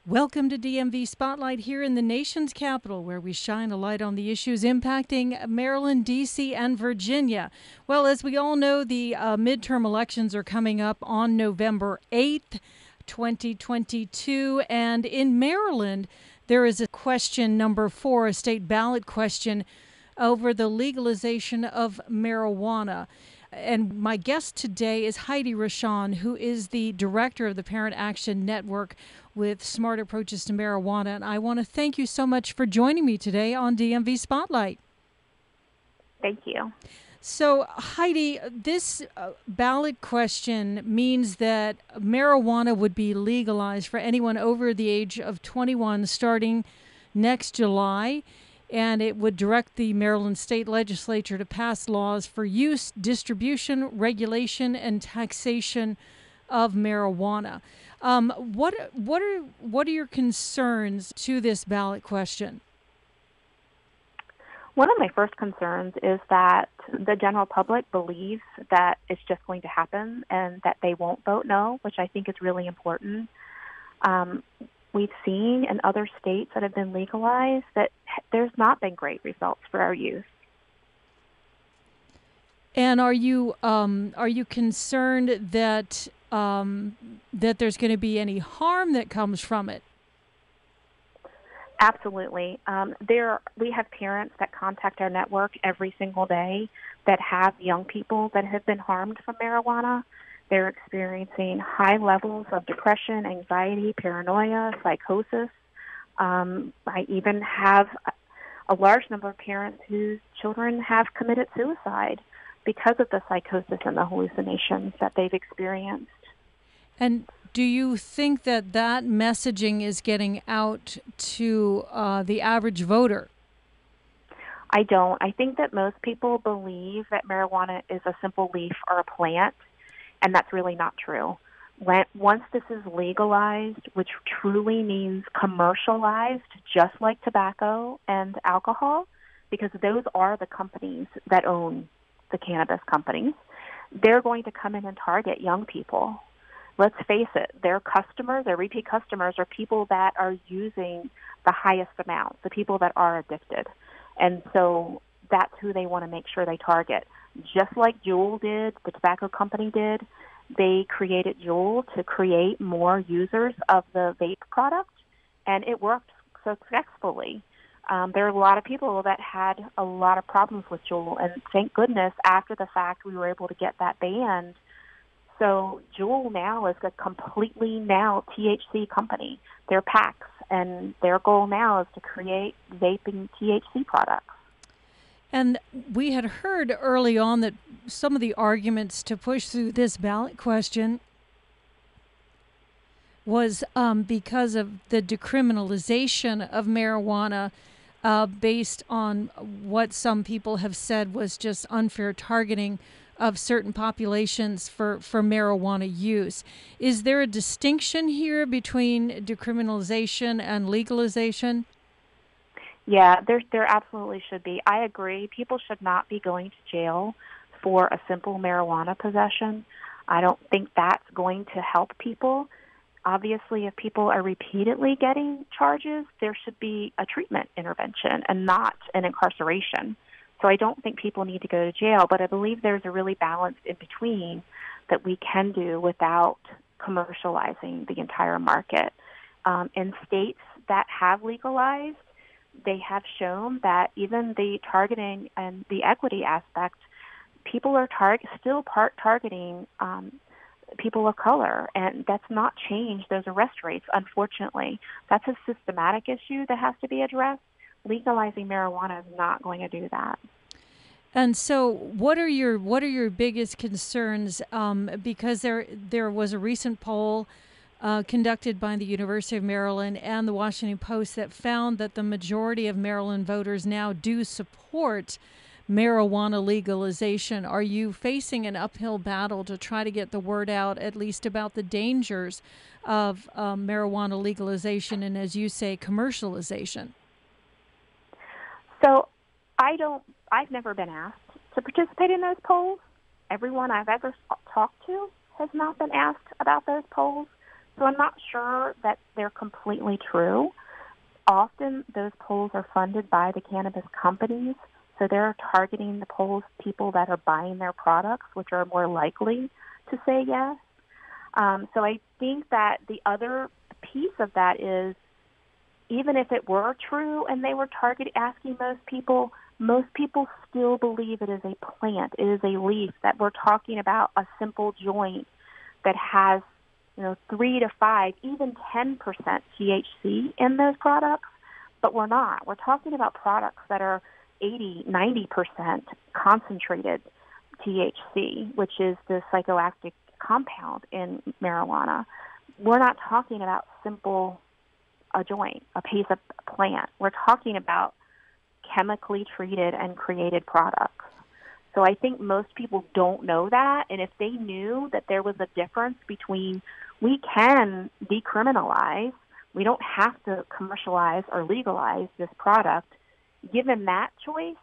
Welcome to DMV Spotlight here in the nation's capital, where we shine a light on the issues impacting Maryland, D.C., and Virginia. Well, as we all know, the midterm elections are coming up on November 8th, 2022. And in Maryland, there is a question number 4, a state ballot question over the legalization of marijuana. And my guest today is Heidi Rochon, who is the director of the Parent Action Network with Smart Approaches to Marijuana. And I want to thank you so much for joining me today on DMV Spotlight. Thank you. So, Heidi, this ballot question means that marijuana would be legalized for anyone over the age of 21 starting next July. And it would direct the Maryland State Legislature to pass laws for use, distribution, regulation, and taxation of marijuana. What are your concerns to this ballot question? One of my first concerns is that the general public believes that it's just going to happen and that they won't vote no, which I think is really important. We've seen in other states that have been legalized that there's not been great results for our youth. And are you concerned that that there's going to be any harm that comes from it? Absolutely. We have parents that contact our network every single day that have young people that have been harmed from marijuana. They're experiencing high levels of depression, anxiety, paranoia, psychosis. I even have a large number of parents whose children have committed suicide because of the psychosis and the hallucinations that they've experienced. And do you think that that messaging is getting out to the average voter? I don't. I think that most people believe that marijuana is a simple leaf or a plant, and that's really not true. Once this is legalized, which truly means commercialized, just like tobacco and alcohol, because those are the companies that own the cannabis companies, they're going to come in and target young people. Let's face it, their customers, their repeat customers, are people that are using the highest amounts, the people that are addicted. And so that's who they want to make sure they target. Just like Juul did, the tobacco company did, they created Juul to create more users of the vape product, and it worked successfully. There are a lot of people that had a lot of problems with Juul, and thank goodness after the fact we were able to get that banned. So Juul now is a completely now THC company. They're PACs, and their goal now is to create vaping THC products. And we had heard early on that some of the arguments to push through this ballot question was because of the decriminalization of marijuana based on what some people have said was just unfair targeting of certain populations for marijuana use. Is there a distinction here between decriminalization and legalization? Yeah, there absolutely should be. I agree. People should not be going to jail for a simple marijuana possession. I don't think that's going to help people. Obviously, if people are repeatedly getting charges, there should be a treatment intervention and not an incarceration. So I don't think people need to go to jail, but I believe there's a really balanced in between that we can do without commercializing the entire market. In states that have legalized, they have shown that even the targeting and the equity aspect, people are still targeting people of color, and that's not changed those arrest rates, unfortunately. That's a systematic issue that has to be addressed. Legalizing marijuana is not going to do that. And so, what are your biggest concerns? Because there was a recent poll conducted by the University of Maryland and the Washington Post that found that the majority of Maryland voters now do support marijuana legalization. Are you facing an uphill battle to try to get the word out, at least about the dangers of marijuana legalization and, as you say, commercialization? So I've never been asked to participate in those polls. Everyone I've ever talked to has not been asked about those polls. So I'm not sure that they're completely true. Often those polls are funded by the cannabis companies, so they're targeting the people that are buying their products, which are more likely to say yes. So I think that the other piece of that is, even if it were true and they were asking most people still believe it is a plant, it is a leaf, that we're talking about a simple joint that has 3 to 5, even 10% THC in those products, but we're not. We're talking about products that are 80, 90% concentrated THC, which is the psychoactive compound in marijuana. We're not talking about a joint, a piece of plant. We're talking about chemically treated and created products. So I think most people don't know that, and if they knew that there was a difference between, we can decriminalize, we don't have to commercialize or legalize this product, given that choice,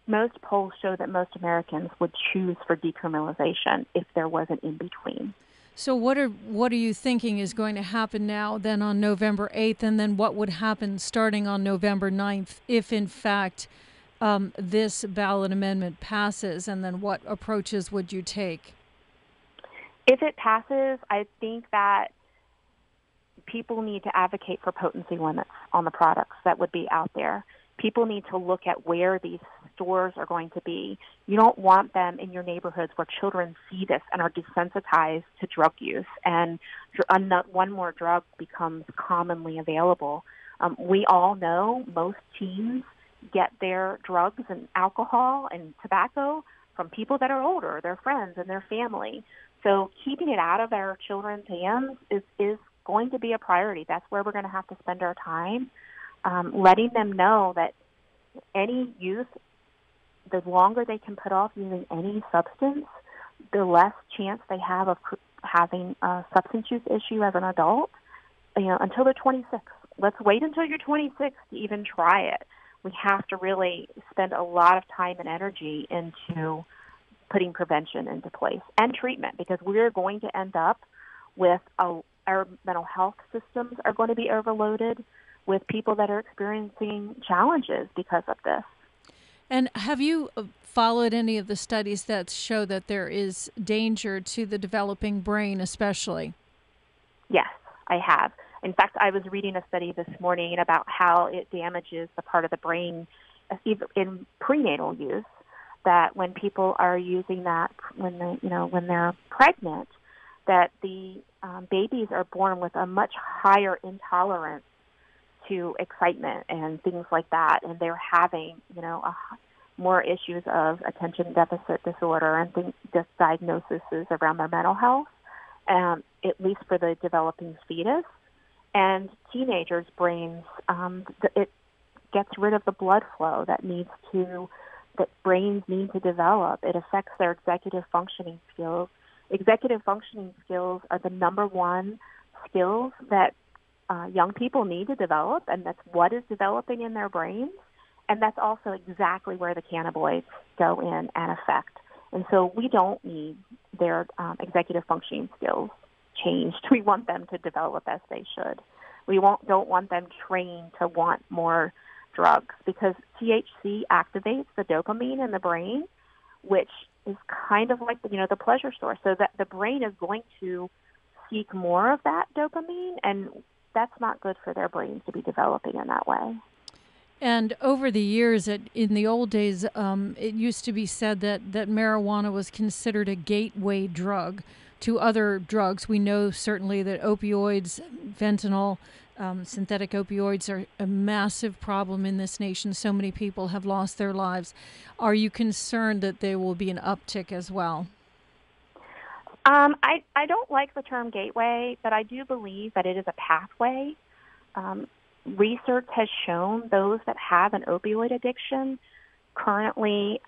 most polls show that most Americans would choose for decriminalization if there was an in-between. So what are you thinking is going to happen now, then on November 8th, and then what would happen starting on November 9th if, in fact, this ballot amendment passes, and then what approaches would you take? If it passes, I think that people need to advocate for potency limits on the products that would be out there. People need to look at where these stores are going to be. You don't want them in your neighborhoods where children see this and are desensitized to drug use, and one more drug becomes commonly available. We all know most teens get their drugs and alcohol and tobacco from people that are older, their friends and their family. So keeping it out of our children's hands is going to be a priority. That's where we're going to have to spend our time, letting them know that any youth, the longer they can put off using any substance, the less chance they have of having a substance use issue as an adult, until they're 26. Let's wait until you're 26 to even try it. We have to really spend a lot of time and energy into putting prevention into place and treatment, because we're going to end up with our mental health systems are going to be overloaded with people that are experiencing challenges because of this. And have you followed any of the studies that show that there is danger to the developing brain especially? Yes, I have. In fact, I was reading a study this morning about how it damages the part of the brain in prenatal use, that when people are using that when they're pregnant, that the babies are born with a much higher intolerance to excitement and things like that, and they're having more issues of attention deficit disorder and diagnoses around their mental health, at least for the developing fetus. And teenagers' brains, it gets rid of the blood flow that brains need to develop. It affects their executive functioning skills. Executive functioning skills are the number one skills that young people need to develop, and that's what is developing in their brains. And that's also exactly where the cannabinoids go in and affect. And so we don't need their executive functioning skills changed. We want them to develop as they should. We don't want them trained to want more drugs, because THC activates the dopamine in the brain, which is kind of like the pleasure source. So that the brain is going to seek more of that dopamine, and that's not good for their brains to be developing in that way. And over the years, in the old days, it used to be said that marijuana was considered a gateway drug to other drugs. We know certainly that opioids, fentanyl, synthetic opioids are a massive problem in this nation. So many people have lost their lives. Are you concerned that there will be an uptick as well? I don't like the term gateway, but I do believe that it is a pathway. Research has shown those that have an opioid addiction currently,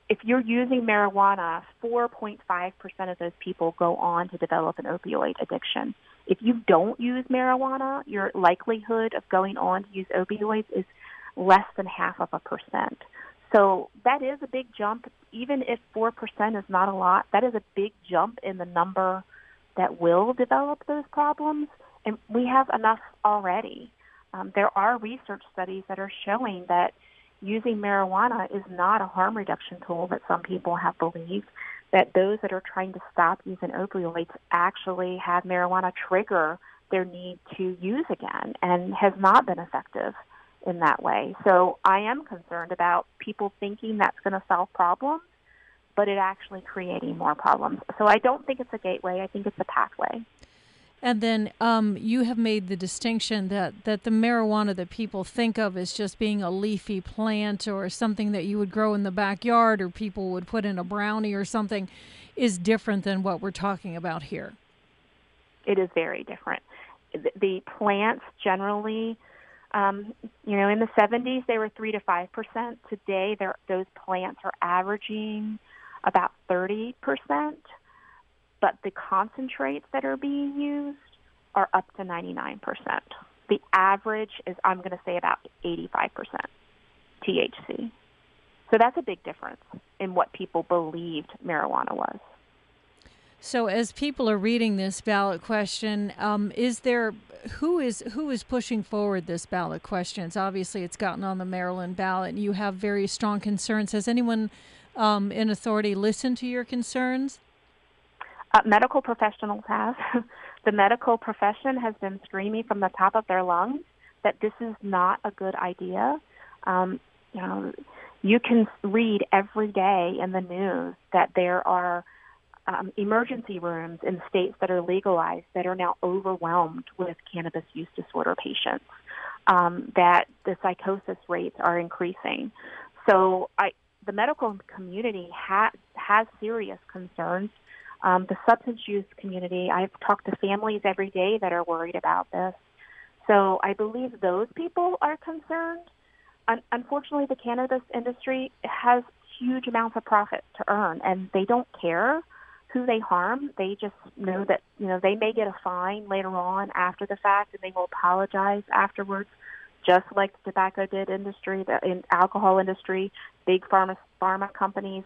if you're using marijuana, 4.5% of those people go on to develop an opioid addiction. If you don't use marijuana, your likelihood of going on to use opioids is less than 0.5%. So that is a big jump. Even if 4% is not a lot, that is a big jump in the number that will develop those problems, and we have enough already. There are research studies that are showing that using marijuana is not a harm reduction tool that some people have believed, that those that are trying to stop using opioids actually have marijuana trigger their need to use again and has not been effective in that way. So I am concerned about people thinking that's going to solve problems, but it actually creating more problems. So I don't think it's a gateway. I think it's a pathway. And then you have made the distinction that the marijuana that people think of as just being a leafy plant or something that you would grow in the backyard or people would put in a brownie or something is different than what we're talking about here. It is very different. The plants generally, in the 70s they were 3 to 5%. Today those plants are averaging about 30%. But the concentrates that are being used are up to 99%. The average is, I'm going to say, about 85% THC. So that's a big difference in what people believed marijuana was. So as people are reading this ballot question, who is pushing forward this ballot question? Obviously, it's gotten on the Maryland ballot, and you have very strong concerns. Has anyone in authority listened to your concerns? Medical professionals have. The medical profession has been screaming from the top of their lungs that this is not a good idea. You can read every day in the news that there are emergency rooms in states that are legalized that are now overwhelmed with cannabis use disorder patients, that the psychosis rates are increasing. So the medical community has serious concerns. The substance use community, I've talked to families every day that are worried about this. So I believe those people are concerned. Unfortunately, the cannabis industry has huge amounts of profit to earn, and they don't care who they harm. They just know that, they may get a fine later on after the fact, and they will apologize afterwards, just like the tobacco industry, the alcohol industry, big pharma companies.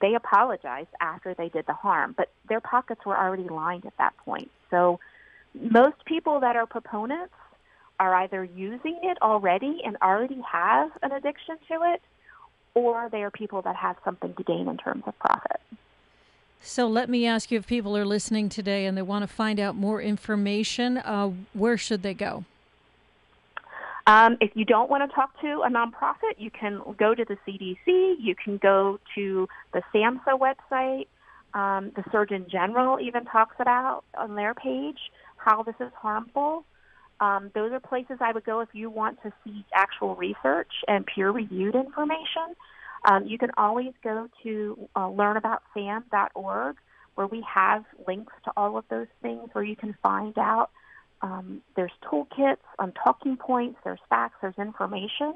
They apologized after they did the harm, but their pockets were already lined at that point. So most people that are proponents are either using it already and already have an addiction to it, or they are people that have something to gain in terms of profit. So let me ask you, if people are listening today and they want to find out more information, where should they go? If you don't want to talk to a nonprofit, you can go to the CDC. You can go to the SAMHSA website. The Surgeon General even talks about on their page how this is harmful. Those are places I would go if you want to see actual research and peer-reviewed information. You can always go to learnaboutsam.org, where we have links to all of those things, where you can find out. There's toolkits, talking points, there's facts, there's information,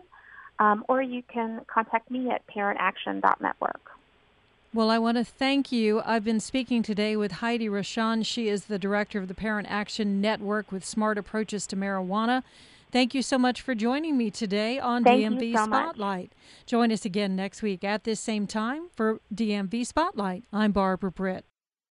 or you can contact me at parentaction.network. Well, I want to thank you. I've been speaking today with Heidi Rochon. She is the director of the Parent Action Network with Smart Approaches to Marijuana. Thank you so much for joining me today on DMV Spotlight. Join us again next week at this same time for DMV Spotlight. I'm Barbara Britt.